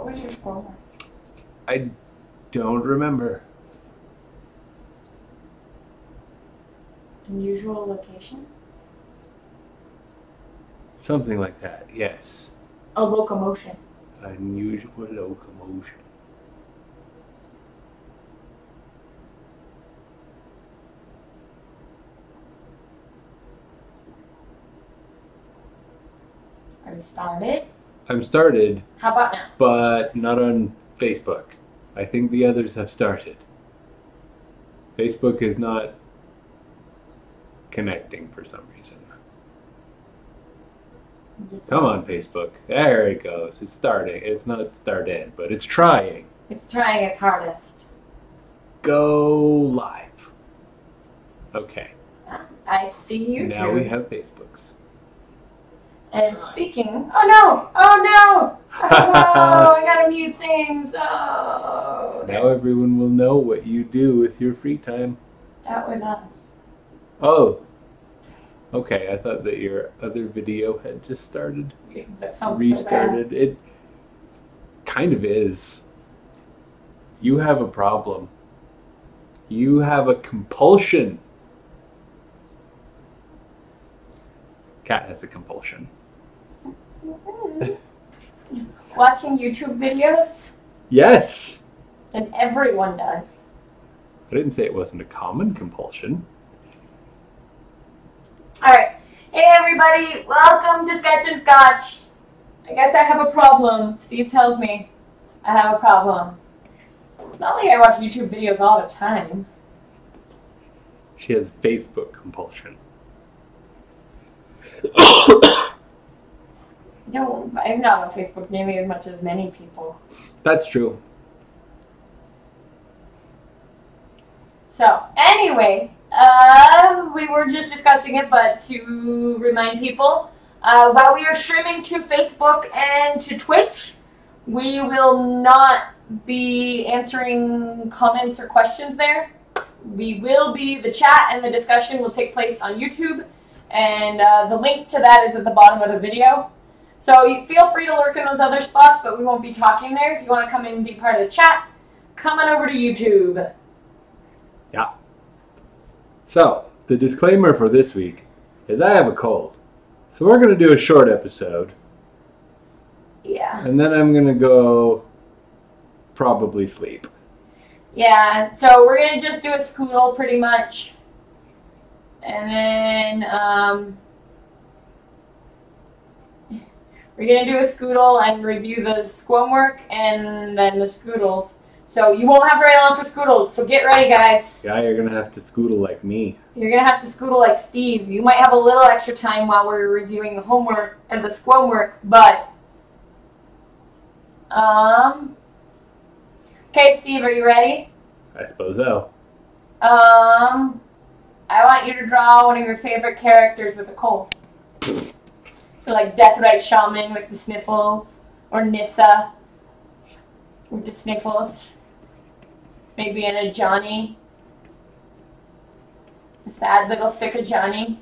What was your schoolwork? I don't remember. Unusual location? Something like that, yes. A locomotion. Unusual locomotion. Are you started? I'm started, How about now? but not on Facebook. I think the others have started. Facebook is not connecting for some reason. Come on, Facebook. There it goes. It's starting. It's not started, but it's trying. It's trying its hardest. Go live. Okay. I see you. Now we have Facebooks. And speaking, oh no! Oh no! Oh, I gotta mute things. Oh. Now everyone will know what you do with your free time. That was us. Oh. Okay, I thought that your other video had just started. That sounds Restarted. So bad. It kind of is. You have a problem. You have a compulsion. Cat has a compulsion. Watching YouTube videos? Yes! And everyone does. I didn't say it wasn't a common compulsion. Alright. Hey everybody, welcome to Sketch and Scotch. I guess I have a problem. Steve tells me I have a problem. Not like I watch YouTube videos all the time. She has Facebook compulsion. No, I'm not on Facebook nearly as much as many people. That's true. So, anyway, we were just discussing it, but to remind people, while we are streaming to Facebook and to Twitch, we will not be answering comments or questions there. The chat and the discussion will take place on YouTube, and the link to that is at the bottom of the video. So you feel free to lurk in those other spots, but we won't be talking there. If you want to come in and be part of the chat, come on over to YouTube. Yeah. So, the disclaimer for this week is I have a cold. So we're going to do a short episode. Yeah. And then I'm going to go probably sleep. Yeah, so we're going to just do a scoodle pretty much. And then, we're going to do a scoodle and review the squam work and then the scoodles. So you won't have very long for scoodles, so get ready, guys. Yeah, you're going to have to scoodle like me. You're going to have to scoodle like Steve. You might have a little extra time while we're reviewing the homework and the squam work, but... Okay, Steve, are you ready? I suppose so. I want you to draw one of your favorite characters with a cold. So like Death Right Shaman with the sniffles, or Nissa with the sniffles. Maybe in a Johnny. A sad little sick of Johnny.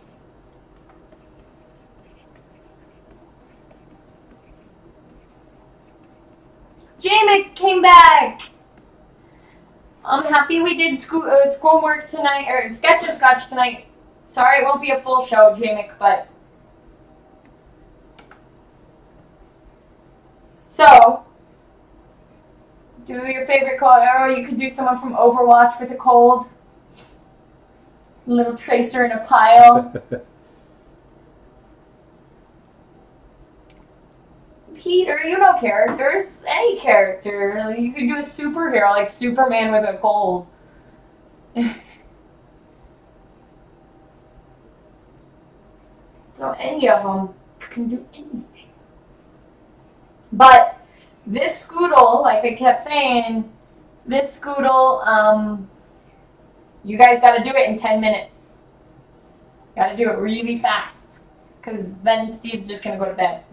Jamek came back! I'm happy we did schoolwork tonight, or Sketch and Scotch tonight. Sorry it won't be a full show, Jamek, but... So, do your favorite cold arrow. You could do someone from Overwatch with a cold. A little tracer in a pile. Peter, you know characters. Any character. You could do a superhero like Superman with a cold. So any of them can do anything. But this scoodle, like I kept saying, this scoodle, you guys got to do it in 10 minutes. Got to do it really fast, because then Steve's just going to go to bed.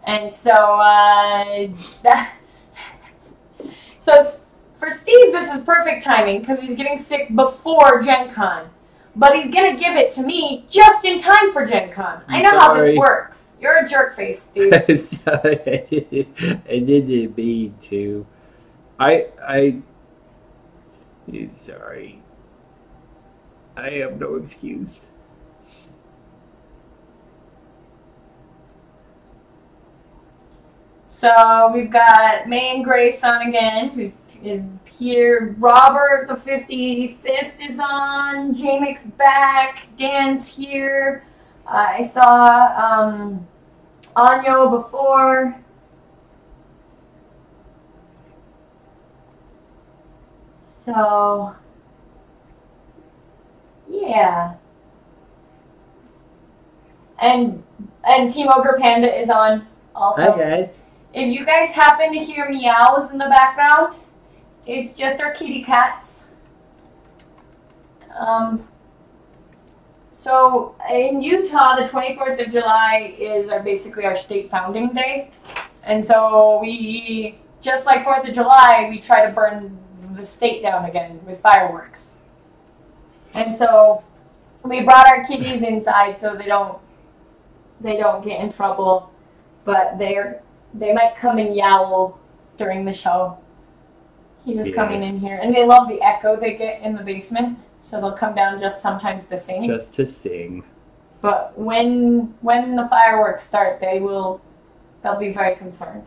And so, so for Steve, this is perfect timing, because he's getting sick before Gen Con. but he's gonna give it to me just in time for Gen Con. I know how this works. You're a jerk face, dude. I didn't mean to. I'm sorry. I have no excuse. So we've got May and Grace on again, who is here. Robert the 55th is on. Jamek's back. Dan's here. I saw Anyo before. So, yeah. And Team Ogre Panda is on also. Hi, guys. If you guys happen to hear meows in the background, it's just our kitty cats. So in Utah, the 24th of July is basically our state founding day. And so we, just like 4th of July, we try to burn the state down again with fireworks. And so we brought our kitties inside so they don't get in trouble, but they might come and yowl during the show. He was coming in here, and they love the echo they get in the basement, so they'll come down just sometimes to sing. Just to sing. But when the fireworks start, they'll be very concerned.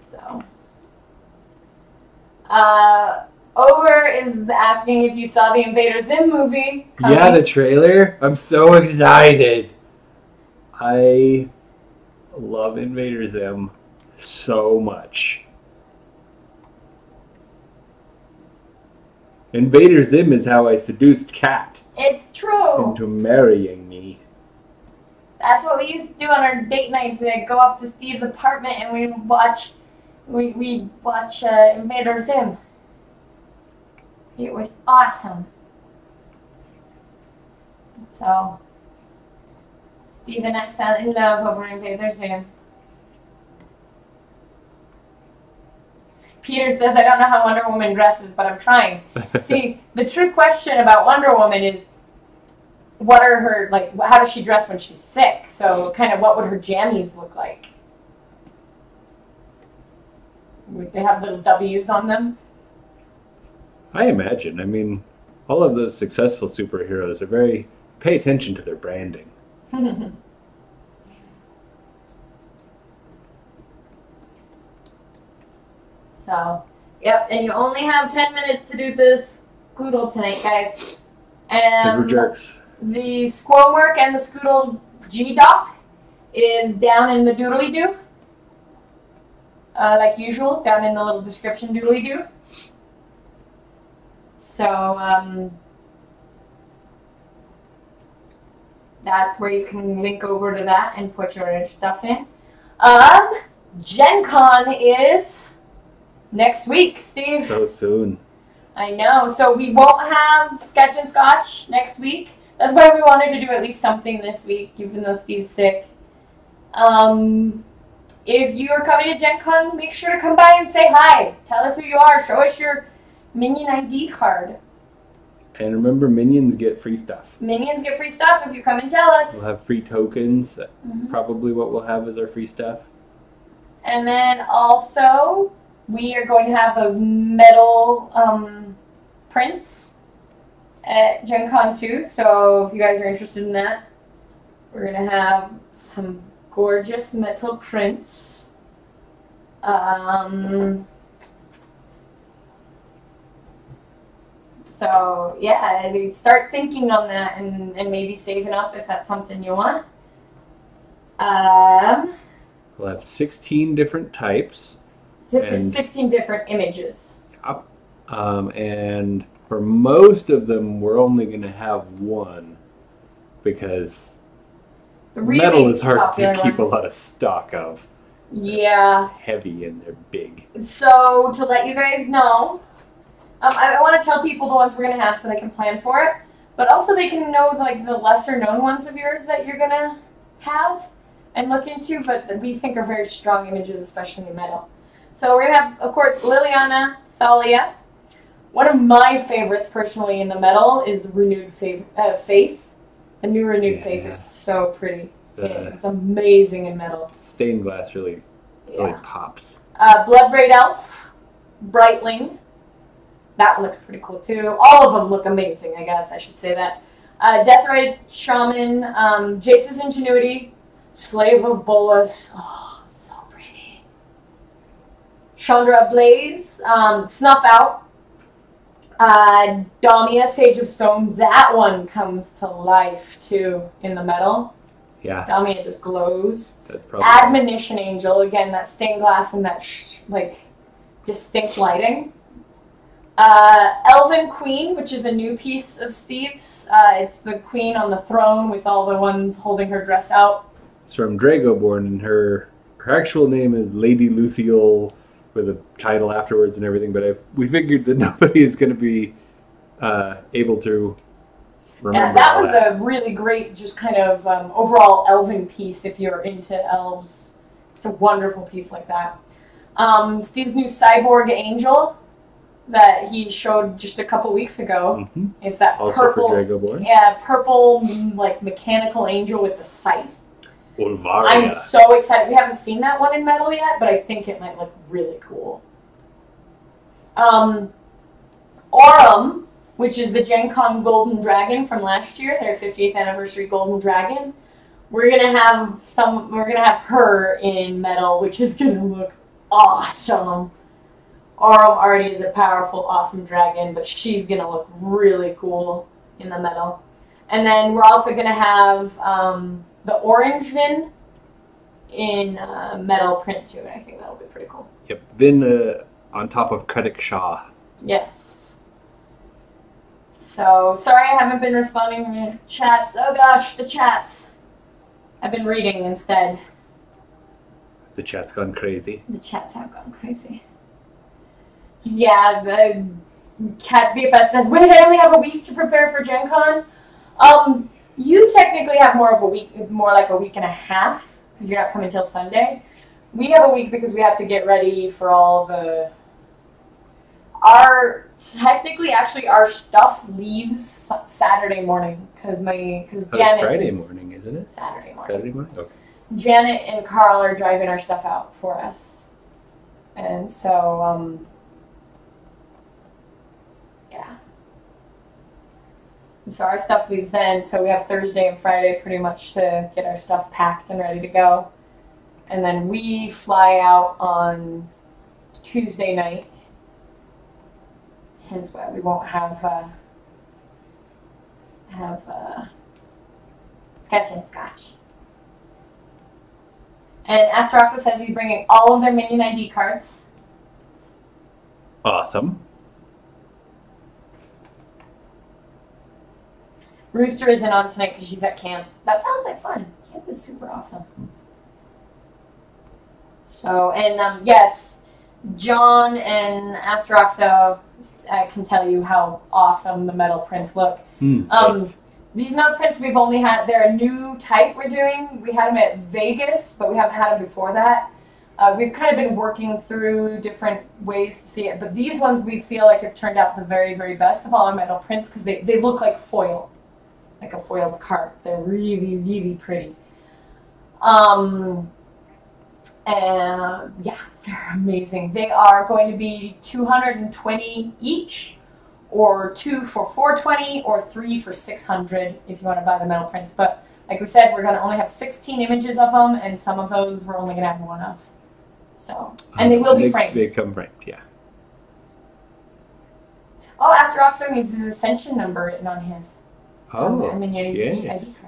So, Over is asking if you saw the Invader Zim movie coming. Yeah, the trailer. I'm so excited. I love Invader Zim so much. Invader Zim is how I seduced Kat It's true. into marrying me. That's what we used to do on our date nights. We'd go up to Steve's apartment and we'd watch Invader Zim. It was awesome. So, Steve and I fell in love over Invader Zim. Peter says, I don't know how Wonder Woman dresses, but I'm trying. See, the true question about Wonder Woman is, what are her, how does she dress when she's sick? So, kind of what would her jammies look like? Would they have little W's on them? I imagine. I mean, all of those successful superheroes are pay attention to their branding. So, yep, and you only have 10 minutes to do this Scoodle tonight, guys. And We're jerks. the Squirrel Work and the Scoodle G-Doc is down in the doodly-doo. Like usual, down in the little description doodly-doo. So, that's where you can link over to that and put your stuff in. Gen Con is next week, Steve. So soon. I know. So we won't have Sketch and Scotch next week. That's why we wanted to do at least something this week, even though Steve's sick. If you are coming to Gen Con, make sure to come by and say hi. Tell us who you are. Show us your Minion ID card. And remember, Minions get free stuff. Minions get free stuff if you come and tell us. We'll have free tokens. Probably what we'll have is our free stuff. And then also, we are going to have those metal prints at Gen Con 2. So if you guys are interested in that, we're going to have some gorgeous metal prints. So yeah, I mean, start thinking on that and maybe saving up if that's something you want. We'll have 16 different types. 16 different images. Yep. And for most of them, we're only going to have one because Really metal is hard to popular keep a ones. lot of stock of. Yeah. Heavy and they're big. So to let you guys know, I want to tell people the ones we're gonna have so they can plan for it, but also they can know like the lesser known ones of yours that you're gonna have and look into, but that we think are very strong images, especially in metal. So we're going to have, of course, Liliana Thalia. One of my favorites, personally, in the metal is the Renewed Faith. The new Renewed Faith is so pretty. It's amazing in metal. Stained glass really pops. Bloodbraid Elf, Brightling. That one looks pretty cool too. All of them look amazing, I guess I should say that. Deathray Shaman, Jace's Ingenuity, Slave of Bolus. Oh, so pretty. Chandra Blaze, Snuff Out. Damia, Sage of Stone. That one comes to life too in the metal. Yeah. Damia just glows. That's probably Admonition Angel, again, that stained glass and that distinct lighting. Elven Queen, which is a new piece of Steve's. It's the queen on the throne with all the ones holding her dress out. It's from Dragoborn, and her actual name is Lady Luthiel, with a title afterwards and everything. But we figured that nobody is going to be able to remember. Yeah, that one's a really great, just kind of overall elven piece if you're into elves. It's a wonderful piece like that. Steve's new cyborg angel that he showed just a couple weeks ago is that also purple, for Dragoborn. Yeah, purple like mechanical angel with the scythe. Ulvaria. I'm so excited. We haven't seen that one in metal yet, but I think it might look really cool. Aurum, which is the Gen Con Golden Dragon from last year, their 50th anniversary Golden Dragon. We're gonna have her in metal, which is gonna look awesome. Aurum already is a powerful, awesome dragon, but she's gonna look really cool in the metal. And then we're also gonna have the Orange Vin in metal print too, and I think that'll be pretty cool. Yep, Vin on top of Kredek Shaw. Yes. So, sorry I haven't been responding to chats. Oh gosh, the chats. I've been reading instead. The chat's gone crazy. The chats have gone crazy. Yeah, the Cats BFS says, wait, I only have a week to prepare for Gen Con? You technically have more like a week and a half, because you're not coming till Sunday. We have a week because we have to get ready for all the... Our stuff leaves Saturday morning, because Janet It's Friday morning, isn't it? Saturday morning. Saturday morning? Okay. Janet and Carl are driving our stuff out for us. And so, yeah. And so our stuff leaves then, so we have Thursday and Friday pretty much to get our stuff packed and ready to go. And then we fly out on Tuesday night. Hence why we won't have Sketch and Scotch. And Astaroxa says he's bringing all of their Minion ID cards. Awesome. Rooster isn't on tonight because she's at camp. That sounds like fun. Camp is super awesome. So, and yes, John and Astaroxa can tell you how awesome the metal prints look. Yes. These metal prints we've only had, they're a new type we're doing. We had them at Vegas, but we haven't had them before that. We've kind of been working through different ways to see it, but these ones we feel like have turned out the very, very best of all our metal prints because they look like foil, like a foiled card. They're really, really pretty. And yeah, they're amazing. They are going to be $220 each, or 2 for $420, or 3 for $600 if you want to buy the metal prints. But like we said, we're going to only have 16 images of them, and some of those we're only going to have one of. So, and they will be framed. They come framed, yeah. Oh, Astaroxa needs his Ascension number written on his. Oh, yes.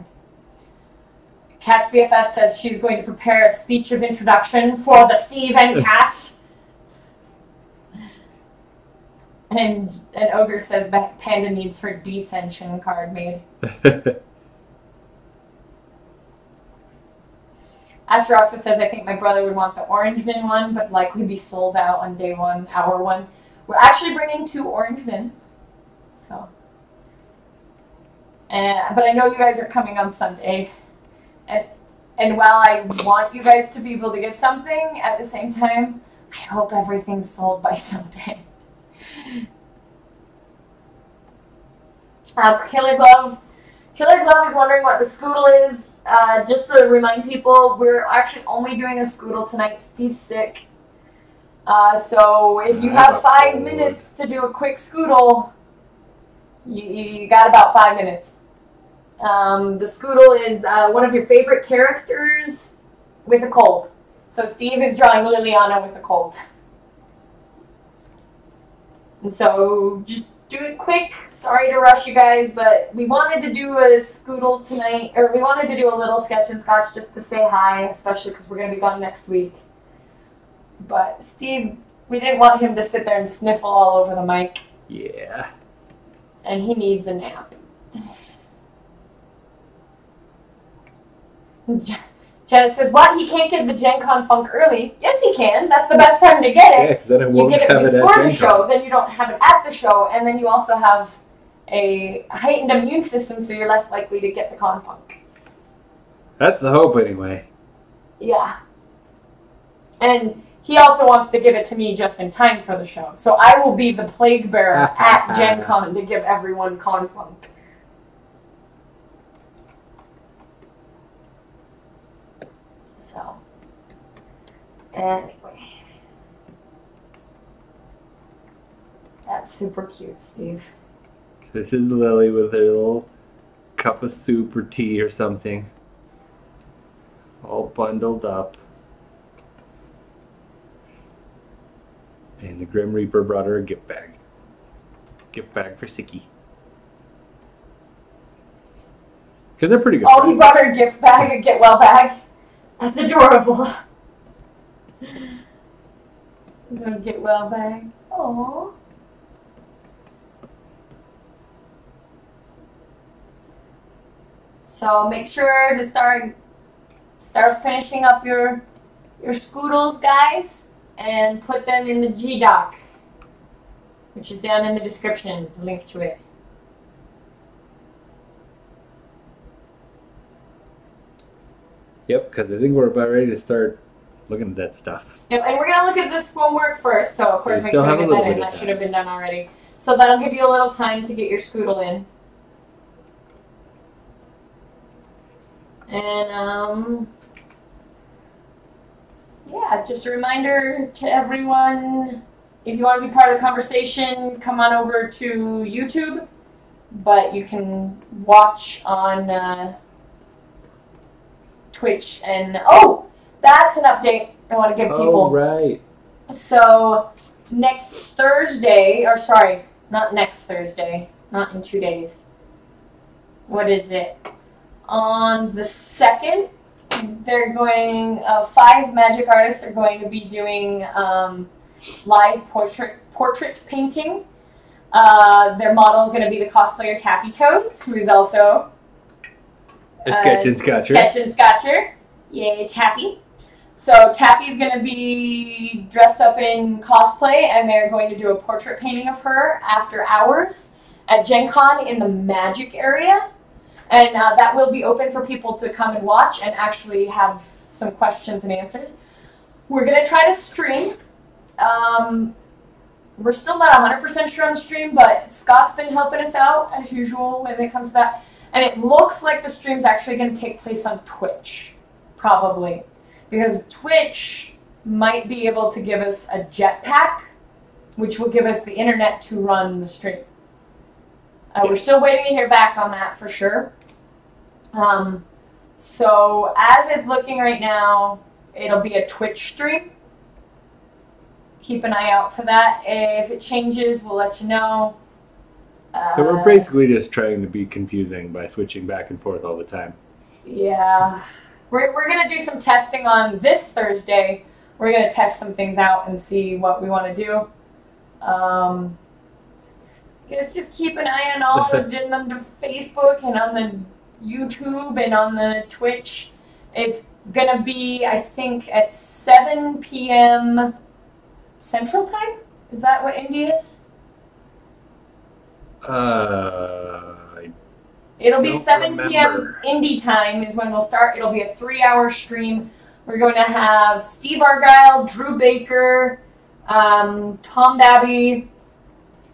Cat's BFS says she's going to prepare a speech of introduction for the Steve and Cat. And Ogre says Panda needs her Descension card made. Astaroxa says, I think my brother would want the Orange Vin one, but likely be sold out on day one, hour one. We're actually bringing 2 Orange Vins. So. But I know you guys are coming on Sunday. And while I want you guys to be able to get something, at the same time, I hope everything's sold by Sunday. Killer Glove is wondering what the Scoodle is. Just to remind people, we're actually only doing a Scoodle tonight. Steve's sick. So if you have 5 minutes to do a quick Scoodle, you got about 5 minutes. The Scoodle is one of your favorite characters with a cold. So Steve is drawing Liliana with a cold. And so just do it quick. Sorry to rush you guys, but we wanted to do a Scoodle tonight, or we wanted to do a little sketch and scotch just to say hi, especially because we're going to be gone next week. But Steve, we didn't want him to sit there and sniffle all over the mic. Yeah. And he needs a nap. Jenna says, what? He can't get the Gen Con funk early? Yes, he can. That's the best time to get it. Yeah, because then it won't you get it have it before at the show, then you don't have it at the show, and then you also have a heightened immune system, so you're less likely to get the con funk. That's the hope, anyway. Yeah. And he also wants to give it to me just in time for the show. So I will be the plague bearer at Gen Con to give everyone con funk. So, anyway. That's super cute, Steve. This is Lily with her little cup of soup or tea or something. All bundled up. And the Grim Reaper brought her a gift bag. Gift bag for Sicky. Because they're pretty good. Oh, he brought her a gift bag, a get well bag. That's adorable. Little get well bag. Aww. So make sure to start finishing up your Scoodles, guys, and put them in the G-Doc, which is down in the description, the link to it. Yep, because I think we're about ready to start looking at that stuff. Yep, and we're going to look at this homework first, so of course we make still sure have to a get little that in. bit of That should time. have been done already. So that'll give you a little time to get your Scoodle in. And, yeah, just a reminder to everyone, if you want to be part of the conversation, come on over to YouTube, but you can watch on Twitch. And, oh, that's an update I want to give people. Oh, right. So, next Thursday, or sorry, not next Thursday, not in 2 days. What is it? On the 2nd, they're going, 5 magic artists are going to be doing live portrait painting. Their model is going to be the cosplayer Tappy Toes, who is also A sketch and scotcher. Sketch and scotcher. Yay, Tappy. So Tappy is going to be dressed up in cosplay, and they're going to do a portrait painting of her after hours at Gen Con in the magic area. And that will be open for people to come and watch and actually have some questions and answers. We're going to try to stream. We're still not 100% sure on the stream, but Scott's been helping us out, as usual, when it comes to that. And it looks like the stream's actually going to take place on Twitch, probably. Because Twitch might be able to give us a jetpack, which will give us the internet to run the stream. We're still waiting to hear back on that for sure. So as it's looking right now, it'll be a Twitch stream. Keep an eye out for that. If it changes, we'll let you know. So we're basically just trying to be confusing by switching back and forth all the time. Yeah. We're going to do some testing on this Thursday. We're going to test some things out and see what we want to do. Guess just keep an eye on all of it on the Facebook and on the YouTube and on the Twitch. It's going to be, I think, at 7 p.m. Central Time? Is that what India is? It'll be 7 p.m. Indie time is when we'll start. It'll be a 3-hour stream. We're going to have Steve Argyle, Drew Baker, Tom Dabby,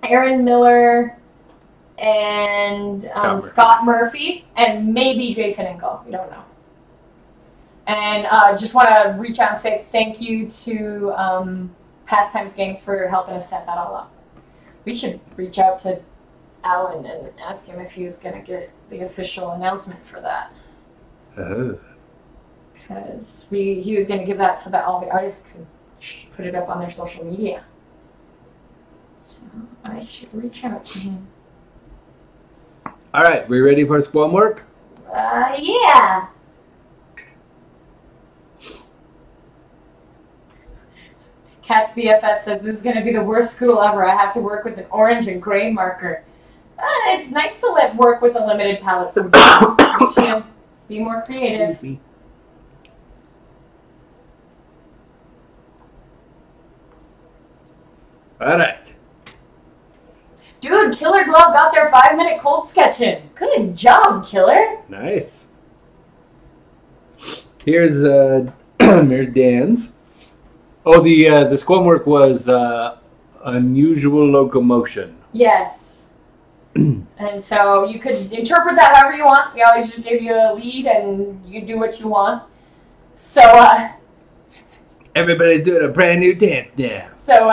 Aaron Miller, and Scott Murphy, and maybe Jason Ingle. We don't know. And just want to reach out and say thank you to Pastimes Games for helping us set that all up. We should reach out to Alan and ask him if he was going to get the official announcement for that. Oh. Because he was going to give that so that all the artists could put it up on their social media. So I should reach out to him. All right, we ready for squam work? Yeah. Cat's BFF says this is going to be the worst school ever. I have to work with an orange and gray marker. It's nice to work with a limited palette sometimes. Makes you be more creative. All right. Dude, Killer Glove got their 5-minute cold sketch in. Good job, Killer. Nice. Here's here's Dan's. Oh, the squam work was unusual locomotion. Yes. And so you could interpret that however you want. We always just give you a lead and you do what you want. So, everybody's doing a brand new dance now. So,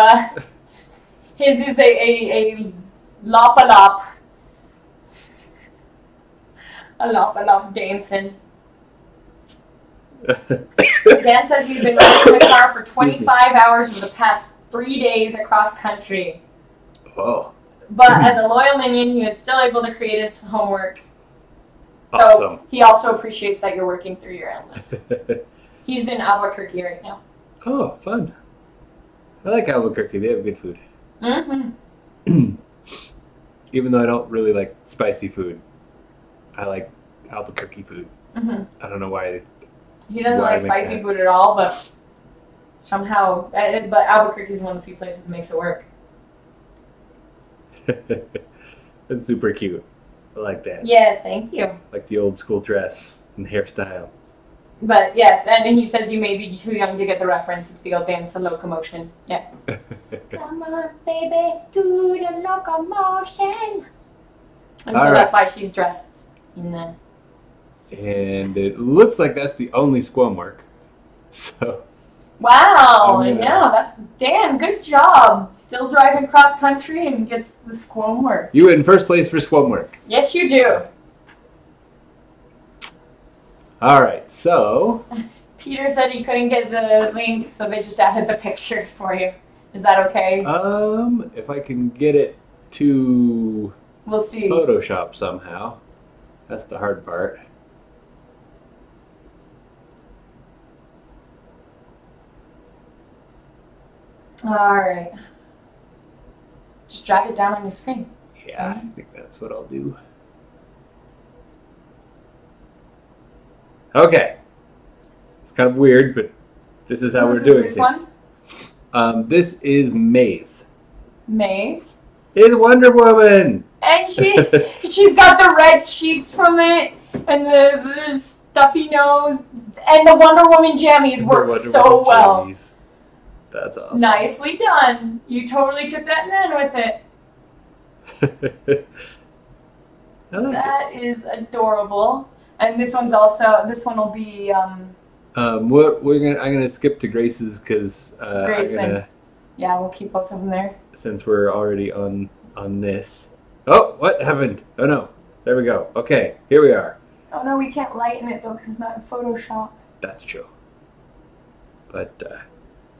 his is a lop-a-lop. A lop-a-lop dancing. Dan says he's been riding the car for 25 hours for the past 3 days across country. Oh. But as a loyal minion, he is still able to create his homework. So awesome. He also appreciates that you're working through your endless. He's in Albuquerque right now. Oh, fun. I like Albuquerque. They have good food. Mm-hmm. Even though I don't really like spicy food, I like Albuquerque food. Mm-hmm. I don't know why. He doesn't like spicy food at all, but somehow, but Albuquerque is one of the few places that makes it work. It's super cute. I like that. Yeah, thank you. Like the old school dress and hairstyle. But yes, and he says you may be too young to get the reference. It's the old dance, the locomotion. Yeah. Come on, baby, do the locomotion. And so that's why she's dressed in the... And it looks like that's the only squam work. So... Wow, I know. Dan, good job. Still driving cross country and gets the squam work. You in first place for squam work. Yes, you do. All right, so... Peter said he couldn't get the link, so they just added the picture for you. Is that okay? If I can get it to... We'll see. Photoshop somehow. That's the hard part. Alright. Just drag it down on your screen. Yeah, I think that's what I'll do. Okay. It's kind of weird, but this is how we're doing this things. One? This is Maze. Maze? It's Wonder Woman! And she's got the red cheeks from it, and the stuffy nose, and the Wonder Woman jammies work so well. Jammies. That's awesome. Nicely done. You totally took that and ran with it. That is adorable. And this one will be I'm gonna skip to Grace's because Grayson. Yeah, we'll keep both of them there. Since we're already on this. Oh, what happened? Oh no. There we go. Okay, here we are. Oh no, we can't lighten it though because it's not in Photoshop. That's true. But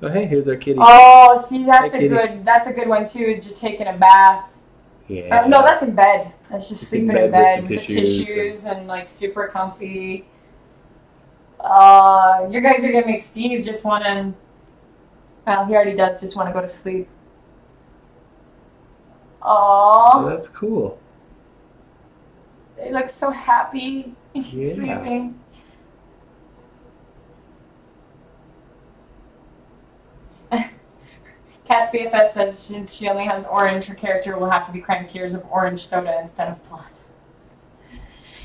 oh hey, here's our kitty. Oh, see, that's a good one too. Just taking a bath. Yeah. No, that's in bed. That's just sleeping in bed with the tissues tissues and like super comfy. You guys are gonna make Steve just want to. Well, he already does just want to go to sleep. Oh, that's cool. They look so happy sleeping. Cat's BFS says since she only has orange, her character will have to be crying tears of orange soda instead of blood.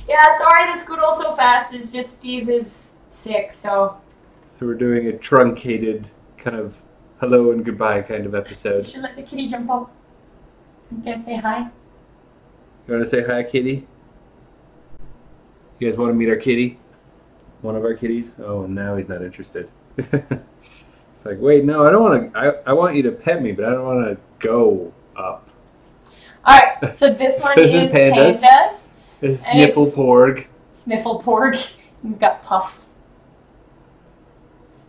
Yeah, sorry the scoodle so fast. It's just Steve is sick, so... So we're doing a truncated kind of hello and goodbye kind of You episode. should let the kitty jump up. You gonna say hi? You want to say hi, kitty? You guys want to meet our kitty? One of our kitties? Oh, and now he's not interested. It's like, wait, no, I don't want to. I want you to pet me, but I don't want to go up. Alright, so this one This is is Pandas. Pandas. It's And Sniffle it's- Porg. Sniffle Porg. He's got puffs.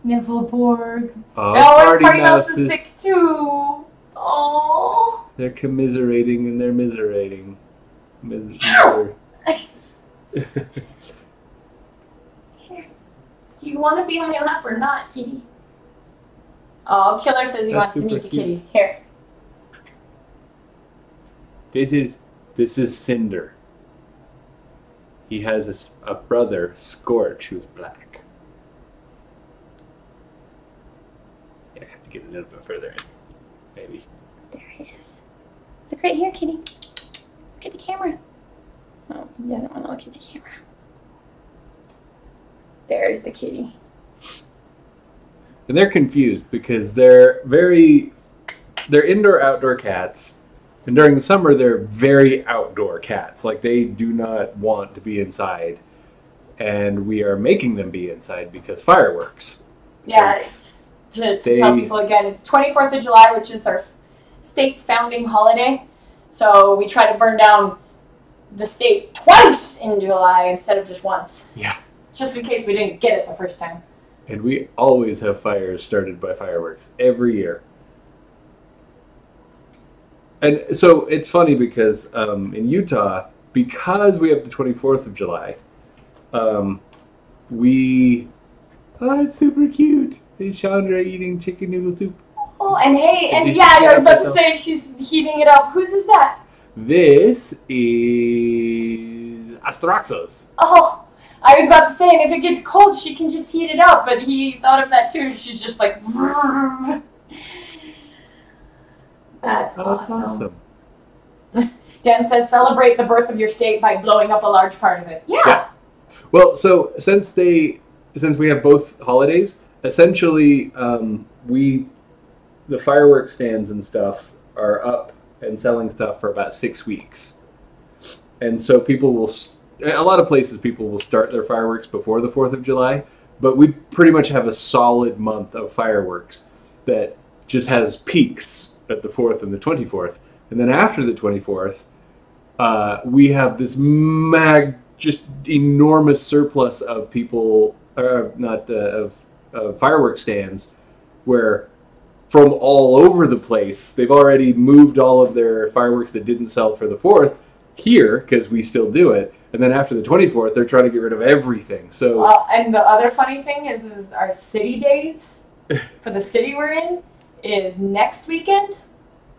Sniffle Porg. Oh, Oh, and Party Mouse is sick too. Oh. They're commiserating and they're miserating. Ow! Here. Do you want to be on my lap or not, kitty? Oh, Killer says he That's wants to super meet the cute. kitty. Here. This is Cinder. He has a brother, Scorch, who's black. Yeah, I have to get a little bit further in. Maybe. There he is. Look right here, kitty. Look at the camera. Oh, he doesn't want to look at the camera. There's the kitty. And they're confused because they're indoor-outdoor cats. And during the summer, they're very outdoor cats. Like, they do not want to be inside. And we are making them be inside because fireworks. Yeah, Because to tell people again, it's 24th of July, which is our state founding holiday. So we try to burn down the state twice in July instead of just once. Yeah. Just in case we didn't get it the first time. And we always have fires started by fireworks every year. And so it's funny because in Utah, because we have the 24th of July, it's super cute. Is Chandra eating chicken noodle soup? Oh, and hey, Did and you yeah, see I was that about to say she's heating it up. Whose is that? This is Astraxos. Oh, I was about to say, and if it gets cold, she can just heat it up. But he thought of that too. She's just like, that's awesome. Dan says, celebrate the birth of your state by blowing up a large part of it. Yeah. Well, so since we have both holidays, essentially the fireworks stands and stuff are up and selling stuff for about 6 weeks. And so a lot of places people will start their fireworks before the 4th of July, but we pretty much have a solid month of fireworks that just has peaks at the 4th and the 24th. And then after the 24th, we have this just enormous surplus of people, of fireworks stands, where from all over the place, they've already moved all of their fireworks that didn't sell for the 4th here, because we still do it. And then after the 24th, they're trying to get rid of everything. So, and the other funny thing is our city days for the city we're in is next weekend.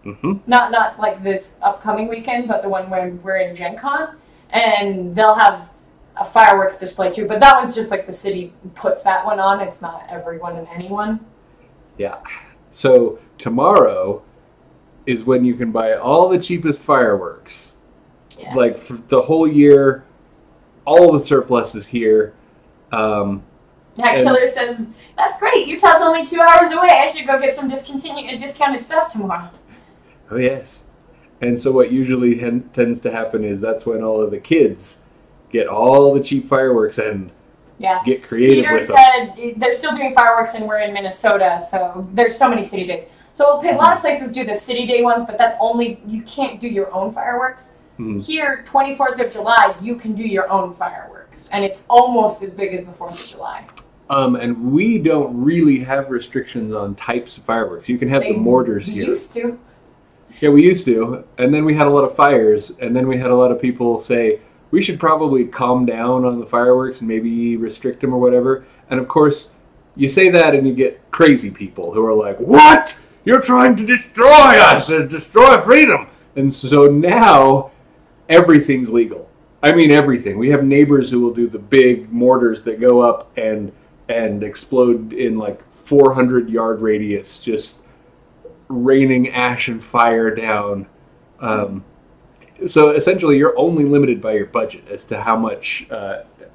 mm-hmm. Not like this upcoming weekend, but the one when we're in Gen Con. And they'll have a fireworks display too. But that one's just like the city puts that one on. It's not everyone and anyone. Yeah. So tomorrow is when you can buy all the cheapest fireworks. Yes. Like for the whole year, all the surplus is here. Killer says, that's great. Utah's only 2 hours away. I should go get some discounted stuff tomorrow. Oh, yes. And so what usually tends to happen is that's when all of the kids get all the cheap fireworks and get creative Peter with them. said they're still doing fireworks and we're in Minnesota, so there's so many city days. So a lot of places do the city day ones, but that's only, you can't do your own fireworks. Mm-hmm. Here, 24th of July, you can do your own fireworks, and it's almost as big as the 4th of July. And we don't really have restrictions on types of fireworks. You can have the mortars here. We used to. Yeah, we used to. And then we had a lot of fires, and then we had a lot of people say, we should probably calm down on the fireworks and maybe restrict them or whatever. And of course, you say that and you get crazy people who are like, what? You're trying to destroy us and destroy freedom. And so now everything's legal. I mean, everything. We have neighbors who will do the big mortars that go up and explode in like 400-yard radius, just raining ash and fire down. So essentially, you're only limited by your budget as to how much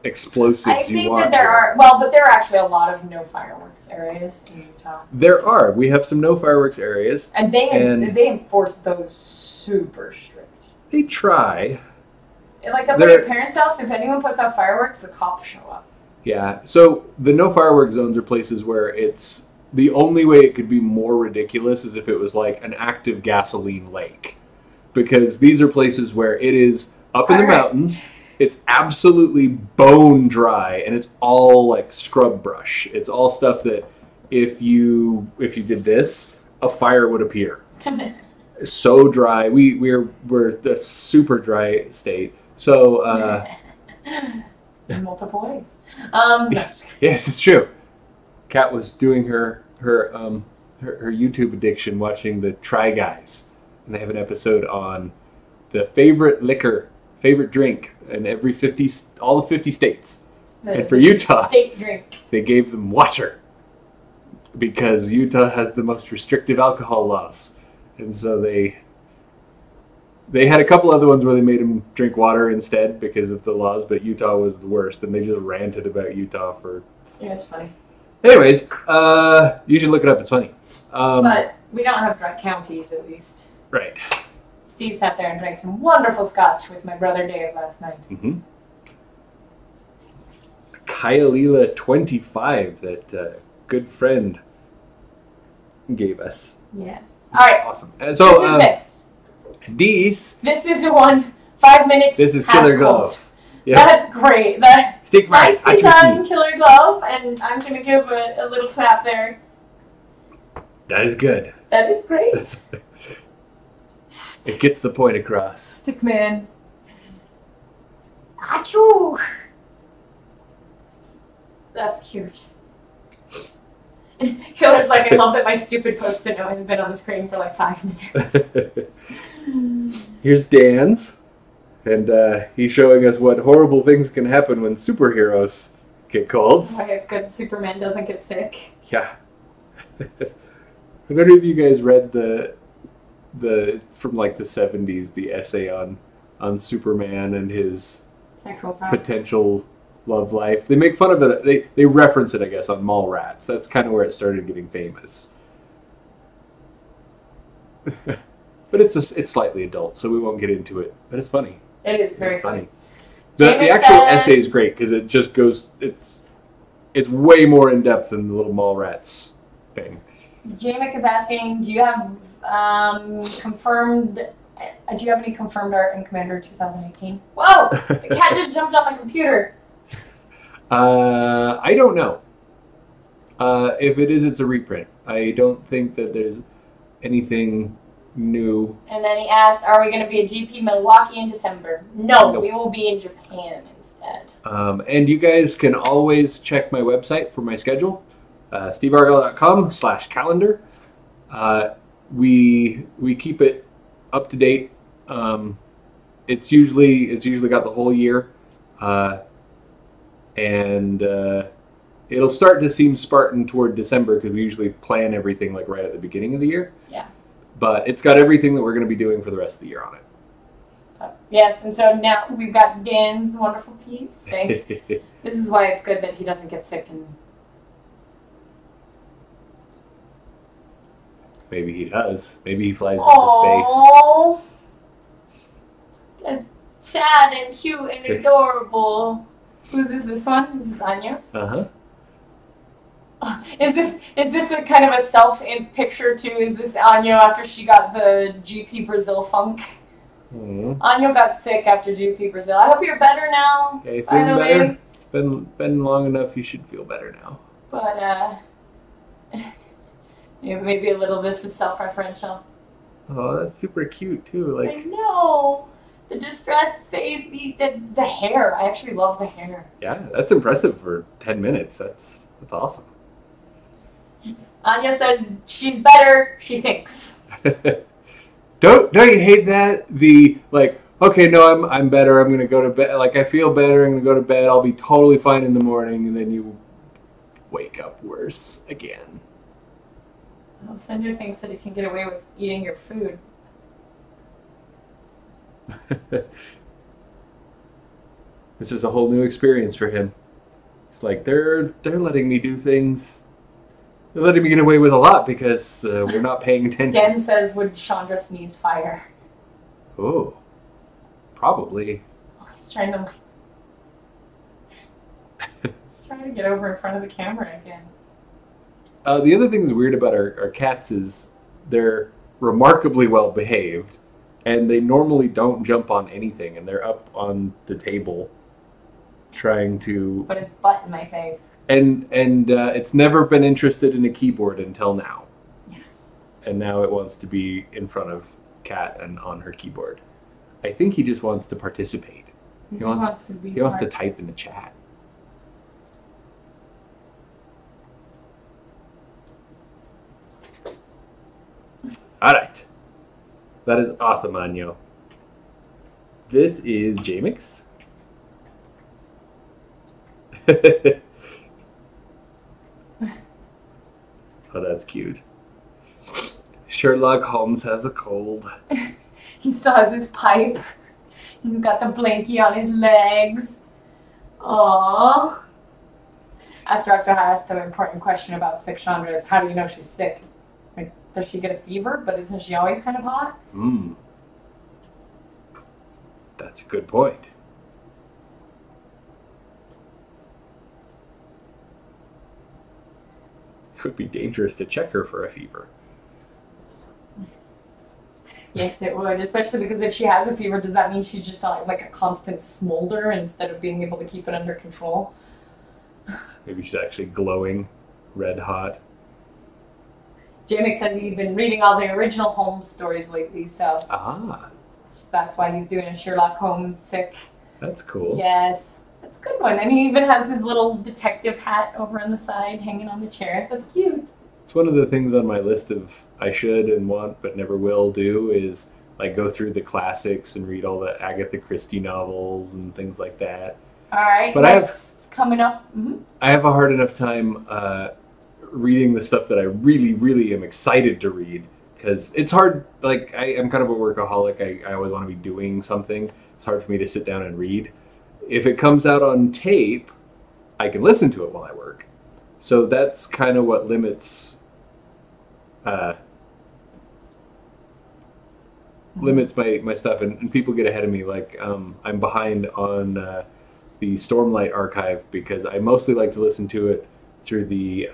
explosives I you think want. that there are, well, but there are actually a lot of no fireworks areas in Utah. There are. We have some no fireworks areas. And they enforce those super strict. They try. Like up at your parents' house, if anyone puts out fireworks, the cops show up. Yeah. So the no fireworks zones are places where it's the only way it could be more ridiculous is if it was like an active gasoline lake. Because these are places where it is up in the mountains, it's absolutely bone dry, and it's all like scrub brush. It's all stuff that if you did this, a fire would appear. So dry. We're the super dry state. So in multiple ways. Yes, it's true. Kat was doing her YouTube addiction, watching the Try Guys, and they have an episode on the favorite drink in all the 50 states. And for Utah, state drink. They gave them water because Utah has the most restrictive alcohol laws, and so they had a couple other ones where they made them drink water instead because of the laws, but Utah was the worst, and they just ranted about Utah for... Yeah, it's funny. Anyways, you should look it up. It's funny. But we don't have dry counties, at least. Right. Steve sat there and drank some wonderful scotch with my brother Dave last night. Mm-hmm. Kyalila 25, that good friend gave us. Yes. All right. Awesome. And so, this is the one 5 minutes. This is Killer Glove. Yeah. That's great. Nicely done, Killer Glove, and I'm gonna give a little clap there. That is good. That is great. It gets the point across. Stickman. Achoo! That's cute. Killer's like, I love that my stupid post-it note has been on the screen for like 5 minutes. Here's Dan's, and he's showing us what horrible things can happen when superheroes get colds. Why it's good Superman doesn't get sick. Yeah. Have any of you guys read the from like the 70s, the essay on Superman and his potential love life? They make fun of it. They reference it, I guess, on Mallrats. That's kind of where it started getting famous. But it's slightly adult, so we won't get into it. But it's funny. It is very funny. The actual essay is great because it just goes. It's way more in depth than the little Mallrats thing. Jamek is asking, do you have confirmed? Do you have any confirmed art in Commander 2018? Whoa! The cat just jumped on my computer. I don't know. If it is, it's a reprint. I don't think that there's anything new. And then he asked, are we going to be at GP Milwaukee in December? No, nope. We will be in Japan instead. And you guys can always check my website for my schedule, steveargyle.com/calendar. We keep it up to date. It's usually got the whole year. And it'll start to seem Spartan toward December because we usually plan everything like right at the beginning of the year. Yeah. But it's got everything that we're going to be doing for the rest of the year on it. Yes, and so now we've got Dan's wonderful piece. Thanks. This is why it's good that he doesn't get sick. And maybe he does. Maybe he flies into space. That's sad and cute and adorable. Whose is this one? Is this Anya's? Uh-huh. Is this a kind of a self-picture too? Is this Anya after she got the GP Brazil funk? Mm-hmm. Anya got sick after GP Brazil. I hope you're better now. Yeah, you feeling better? It's been long enough. You should feel better now. But maybe a little. This is self-referential. Oh, that's super cute too. Like I know. The distressed face, the hair. I actually love the hair. Yeah, that's impressive for 10 minutes. That's awesome. Anya says she's better. She thinks. Don't you hate that? The like, okay, no, I'm better. I'm gonna go to bed. Like I feel better. I'm gonna go to bed. I'll be totally fine in the morning, and then you wake up worse again. Well, Cinder thinks that he can get away with eating your food. This is a whole new experience for him. It's like they're letting me do things. They're letting me get away with a lot because we're not paying attention. Dan says, would Chandra sneeze fire? Oh, probably. Oh, he's trying to get over in front of the camera again. The other thing that's weird about our cats is they're remarkably well behaved, and they normally don't jump on anything, and they're up on the table trying to put his butt in my face. And it's never been interested in a keyboard until now. Yes. And now it wants to be in front of Kat and on her keyboard. I think he just wants to participate. He wants to type in the chat. All right. That is awesome, Anyo. This is Jamix. Oh, that's cute. Sherlock Holmes has a cold. He still has his pipe. He's got the blankie on his legs. Aww. Astro also asked an important question about sick Chandra is how do you know she's sick? Like, does she get a fever? But isn't she always kind of hot? That's a good point. It would be dangerous to check her for a fever. Yes, it would, especially because if she has a fever, does that mean she's just like a constant smolder instead of being able to keep it under control? Maybe she's actually glowing, red hot. Jamie says he's been reading all the original Holmes stories lately, so that's why he's doing a Sherlock Holmes sick. That's cool. Yes, that's a good one. And he even has this little detective hat over on the side hanging on the chair. That's cute. It's one of the things on my list of I should and want but never will do is like go through the classics and read all the Agatha Christie novels and things like that. All right, but that's coming up. Mm-hmm. I have a hard enough time reading the stuff that I really, really am excited to read because it's hard. Like I'm kind of a workaholic. I always want to be doing something. It's hard for me to sit down and read. If it comes out on tape, I can listen to it while I work. So that's kind of what limits my stuff, and people get ahead of me. Like I'm behind on the Stormlight archive because I mostly like to listen to it through the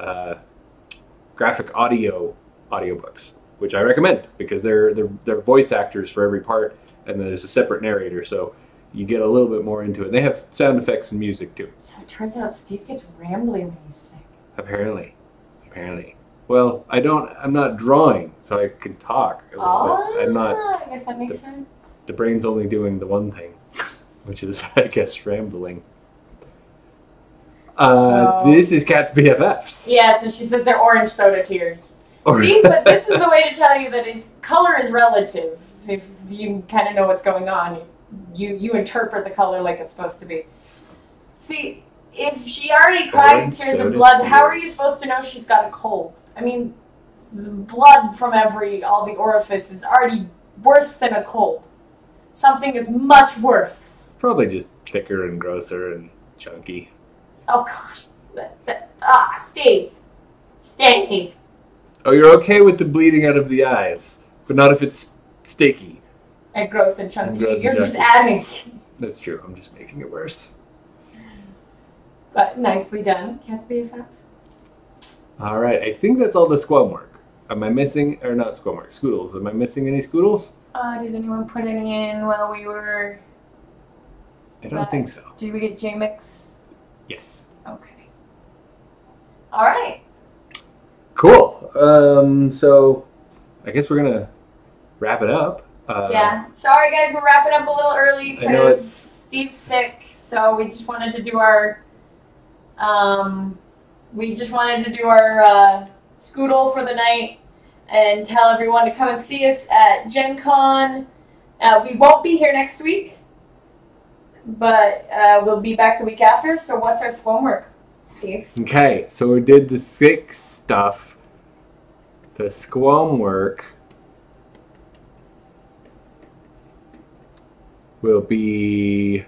graphic audiobooks, which I recommend because they're voice actors for every part, and there's a separate narrator, so you get a little bit more into it. And they have sound effects and music too. So it turns out Steve gets rambly when he's sick. Apparently. Well, I'm not drawing, so I can talk a little bit. I'm not. I guess that makes sense. The brain's only doing the one thing, which is, I guess, rambling. This is Kat's BFFs. Yes, and she says they're orange soda tears. See, but this is the way to tell you that color is relative. If you kind of know what's going on, you interpret the color like it's supposed to be. See, if she already cries tears of blood, how are you supposed to know she's got a cold? I mean, the blood from all the orifice is already worse than a cold. Something is much worse. Probably just thicker and grosser and chunky. Oh gosh. Steve. Oh, you're okay with the bleeding out of the eyes, but not if it's sticky. And gross and chunky. You're just adding. That's true. I'm just making it worse. But nicely done, Cat's BFF. All right. I think that's all the squam work. Am I missing, or not squam work, Scoodles. Am I missing any Scoodles? Did anyone put any in while we were... I don't think so. Did we get J-Mix? Yes. Okay. All right. Cool. So I guess we're going to wrap it up. Yeah. Sorry, guys. We're wrapping up a little early because Steve's sick. So we just wanted to do our... Scoodle for the night and tell everyone to come and see us at Gen Con. We won't be here next week, but we'll be back the week after. So what's our squam work, Steve? Okay, so we did the sick stuff. The squam work will be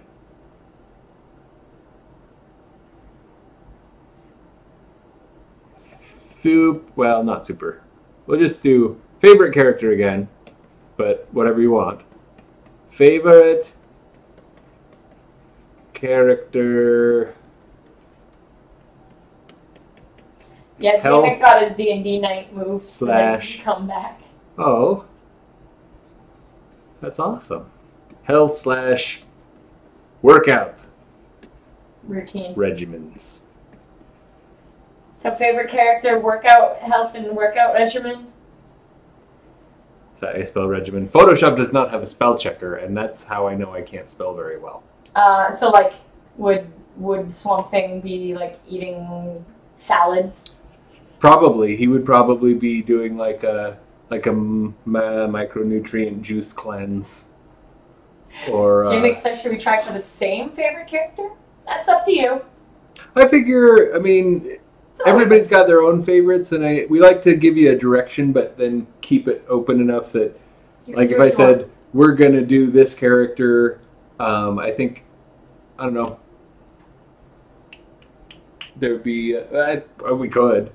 Well, not super. We'll just do favorite character again, but whatever you want. Favorite character. Yeah, Jamek got his D&D night moved so that he can come back. Oh. That's awesome. Health / workout. Routine. Regimens. So favorite character, workout, health and workout regimen? Is that a spell regimen? Photoshop does not have a spell checker, and that's how I know I can't spell very well. So like, would Swamp Thing be like eating salads? Probably. He would probably be doing like a micronutrient juice cleanse. Or Jamek says, should we try for the same favorite character? That's up to you. I figure, I mean, everybody's got their own favorites, and we like to give you a direction, but then keep it open enough that, like if I said, we're going to do this character, I think, I don't know, there'd be, we could.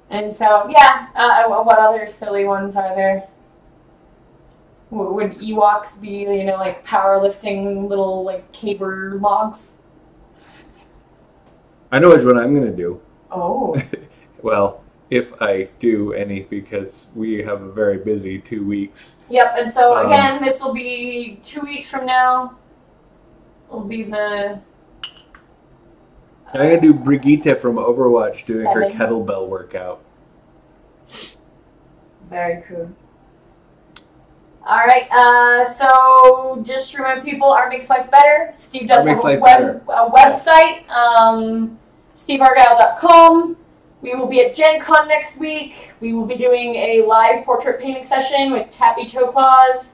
And so, yeah, what other silly ones are there? Would Ewoks be, like powerlifting little, like, caber logs? I know which one I'm going to do. Oh. Well, if I do any, because we have a very busy 2 weeks. Yep, and so, again, this will be 2 weeks from now. It'll be the... I'm going to do Brigitte from Overwatch doing 7. her kettlebell workout. Very cool. Alright, so just to remind people, Art Makes Life Better. Steve does have a website, steveargyle.com. We will be at Gen Con next week. We will be doing a live portrait painting session with Tappy Toe Claws.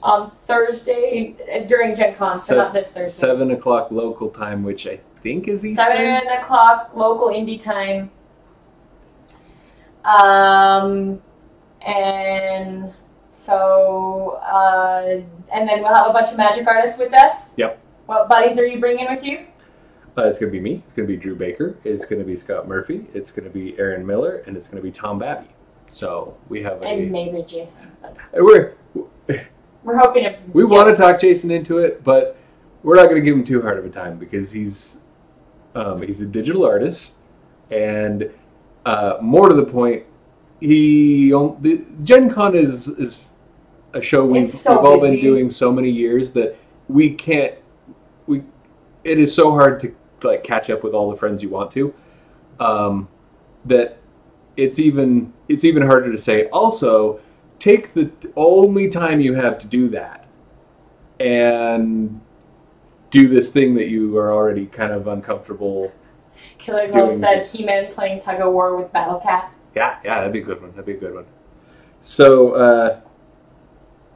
On Thursday during Gen Con, so not this Thursday. 7 o'clock local time, which I think is Eastern. 7 o'clock local indie time. And so, and then we'll have a bunch of magic artists with us. Yep. What buddies are you bringing with you? It's going to be me. It's going to be Drew Baker. It's going to be Scott Murphy. It's going to be Aaron Miller. And it's going to be Tom Babby. So we have And maybe Jason. We're hoping to... We want to talk Jason into it, but we're not going to give him too hard of a time because he's a digital artist. And more to the point, Gen Con is a show we've all been doing so many years that it is so hard to like catch up with all the friends you want to, that it's even harder to say. Also, take the only time you have to do that and do this thing that you are already kind of uncomfortable. Killer Girl said He-Man playing tug of war with Battle Cat. Yeah, that'd be a good one. So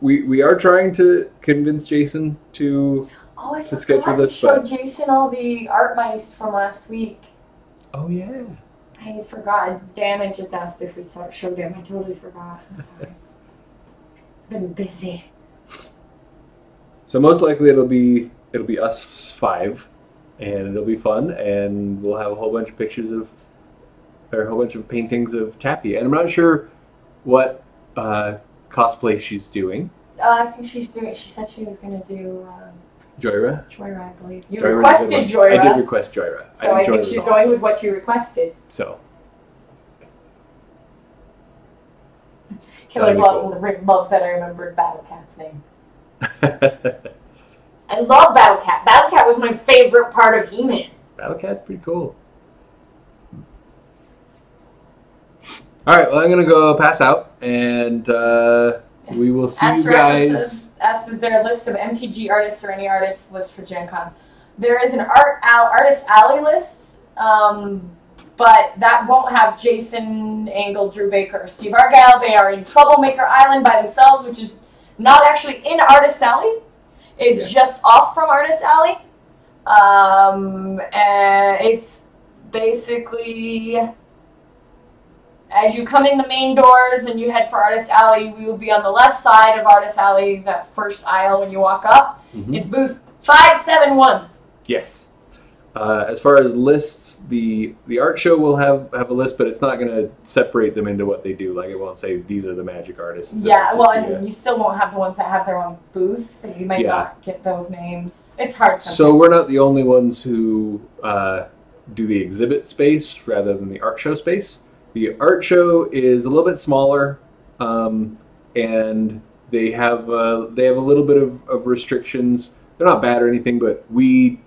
we are trying to convince Jason to sketch with us. Showed Jason all the art mice from last week. Oh yeah. I forgot. Dan had just asked if we showed him. I totally forgot. I'm sorry. Been busy. So most likely it'll be us 5, and it'll be fun, and we'll have a whole bunch of paintings of Tappy. And I'm not sure what cosplay she's doing. I think she said she was going to do... Joyra? Joyra, I believe. You requested Joyra. I did request Joyra. So I think she's going with what you requested. So. Killer love that I remembered Battle Cat's name. I love Battle Cat. Battle Cat was my favorite part of He-Man. Battle Cat's pretty cool. Alright, well I'm going to go pass out, and we will see you guys. Asked is there a list of MTG artists or any artist list for Gen Con? There is an Artist Alley list, but that won't have Jason, Angle, Drew Baker, or Steve Argyle. They are in Troublemaker Island by themselves, which is not actually in Artist Alley. It's just off from Artist Alley. And it's basically... As you come in the main doors and you head for Artist Alley, we will be on the left side of Artist Alley, that first aisle when you walk up. Mm-hmm. It's booth 571. Yes. As far as lists, the art show will have a list, but it's not going to separate them into what they do. Like it won't say these are the magic artists. Yeah, well, and you still won't have the ones that have their own booth. You might Yeah. not get those names. It's hard sometimes. So we're not the only ones who do the exhibit space rather than the art show space. The art show is a little bit smaller, and they have a little bit of restrictions. They're not bad or anything, but we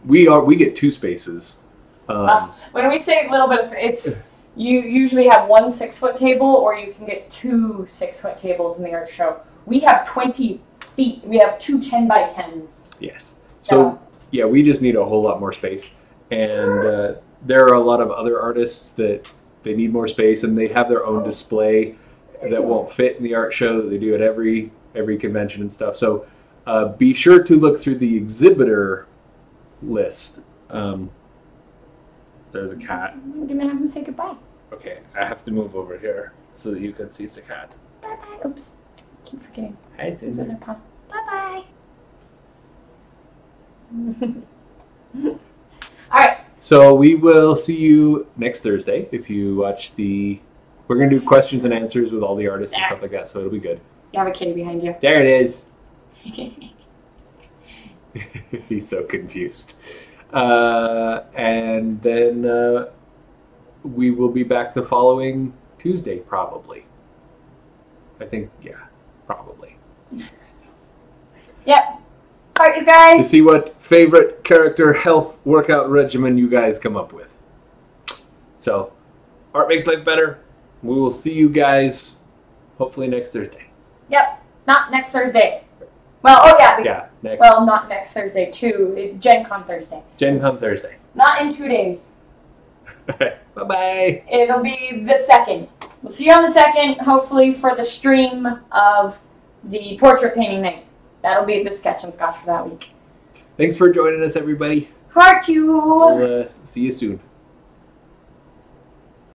get 2 spaces. When we say a little bit of space, it's you usually have 1 6-foot table, or you can get 2 6-foot tables in the art show. We have 20 feet. We have 2 10 by 10s. Yes. So yeah, we just need a whole lot more space, and there are a lot of other artists that they need more space, and they have their own display that won't fit in the art show that they do at every convention and stuff. So be sure to look through the exhibitor list. There's a cat. I'm gonna have him say goodbye. Okay, I have to move over here so that you can see it's a cat. Bye bye. Oops, I keep forgetting. Hi, This is in a paw. Bye bye. All right. So we will see you next Thursday if you watch the. We're gonna do questions and answers with all the artists and stuff like that, so it'll be good. You have a kitty behind you. There it is. He's so confused. And then we will be back the following Tuesday, probably. I think, yeah, probably. Yep. All right, you guys. To see what favorite character health workout regimen you guys come up with. So, art makes life better. We will see you guys hopefully next Thursday. Yep. Not next Thursday. Well, oh yeah. Yeah, next. Well, not next Thursday too. Gen Con Thursday. Gen Con Thursday. Not in 2 days. Bye-bye. It'll be the 2nd. We'll see you on the 2nd, hopefully for the stream of the portrait painting night. That'll be the sketch and scotch for that week. Thanks for joining us, everybody. Heart you. We'll see you soon.